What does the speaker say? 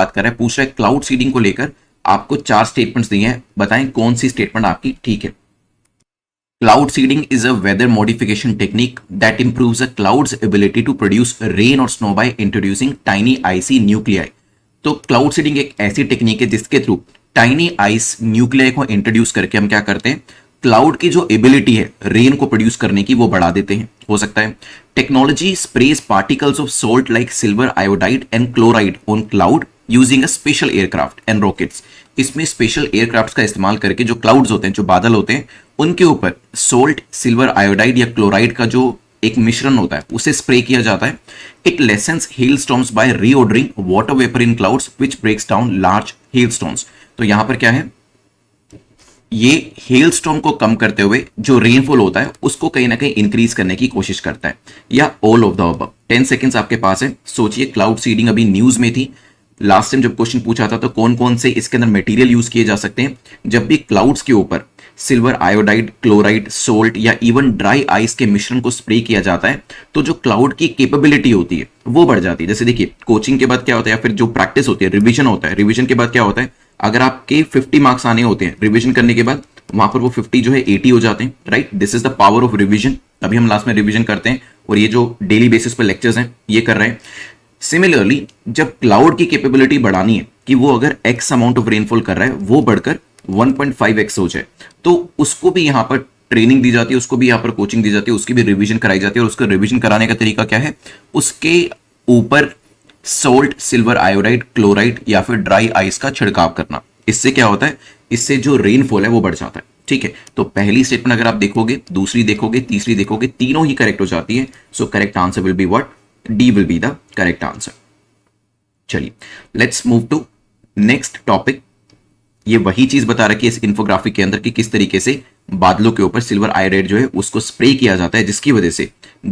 बात कर रहा है, पूछ रहा है क्लाउड सीडिंग को लेकर आपको 4 स्टेटमेंट्स दिए हैं, बताएं कौन सी स्टेटमेंट आपकी ठीक है। Cloud seeding is a weather modification technique that improves a cloud's ability to produce rain or snow by introducing tiny icy nuclei। तो क्लाउड सीडिंग एक ऐसी टेक्निक है जिसके थ्रू टाइनी आइस न्यूक्लियाई को इंट्रोड्यूस करके हम क्या करते हैं, क्लाउड की जो एबिलिटी है रेन को प्रोड्यूस करने की वो बढ़ा देते हैं। हो सकता है technology sprays particles of salt like silver iodide and chloride on cloud using a special aircraft and rockets. इसमें स्पेशल एयरक्राफ्ट का इस्तेमाल करके जो क्लाउड्स होते हैं, जो बादल होते हैं, उनके ऊपर सोल्ट, सिल्वर आयोडाइड या क्लोराइड का जो एक मिश्रण होता है उसे स्प्रे किया जाता है। It lessens hail storms by reordering water vapour in clouds which breaks down large hail storms. तो यहां पर क्या है, ये हेल स्टॉर्म को कम करते हुए जो रेनफॉल होता है उसको कहीं ना कहीं इंक्रीज करने की कोशिश करता है, या all of the above. 10 seconds आपके पास है, सोचिए। क्लाउड सीडिंग अभी न्यूज में थी, लास्ट टाइम जब क्वेश्चन पूछा था तो कौन कौन से इसके अंदर मटेरियल यूज किए जा सकते हैं। जब भी क्लाउड्स के ऊपर सिल्वर आयोडाइड, क्लोराइड, सोल्ट या इवन ड्राई आइस के मिश्रण को स्प्रे किया जाता है तो जो क्लाउड की कैपेबिलिटी होती है वो बढ़ जाती है। जैसे देखिए कोचिंग के बाद क्या होता है, या फिर जो प्रैक्टिस होती है, रिवीजन होता है, रिवीजन के बाद क्या होता है, अगर आपके 50 मार्क्स आने होते हैं रिवीजन करने के बाद, वहां पर वो 50 जो है 80 हो जाते हैं, right. This is the power of revision. अभी हम लास्ट में रिवीजन करते हैं और ये जो डेली बेसिस पे लेक्चर्स हैं ये कर रहे हैं। सिमिलरली जब क्लाउड की कैपेबिलिटी बढ़ानी है कि वो अगर एक्स अमाउंट ऑफ रेनफॉल कर रहा है वो बढ़कर 1.5x हो जाए, तो उसको भी यहां पर ट्रेनिंग दी जाती है, उसको भी यहां पर कोचिंग दी जाती है, उसकी भी रिवीजन कराई जाती है। और उसका रिवीजन कराने का तरीका क्या है, उसके ऊपर सोल्ट, सिल्वर आयोडाइड, क्लोराइड या फिर ड्राई आइस का छिड़काव करना। इससे क्या होता है, इससे जो रेनफॉल है वो बढ़ जाता है। ठीक है, तो पहली स्टेटमेंट अगर आप देखोगे, दूसरी देखोगे, तीसरी देखोगे, तीनों ही करेक्ट हो जाती है। So correct answer will be what, D will be the correct answer. चलिए let's move to next topic. ये वही चीज बता रहा है कि इस इंफोग्राफिक के अंदर कि किस तरीके से बादलों के ऊपर सिल्वर आयोडाइड जो है उसको स्प्रे किया जाता है, जिसकी वजह से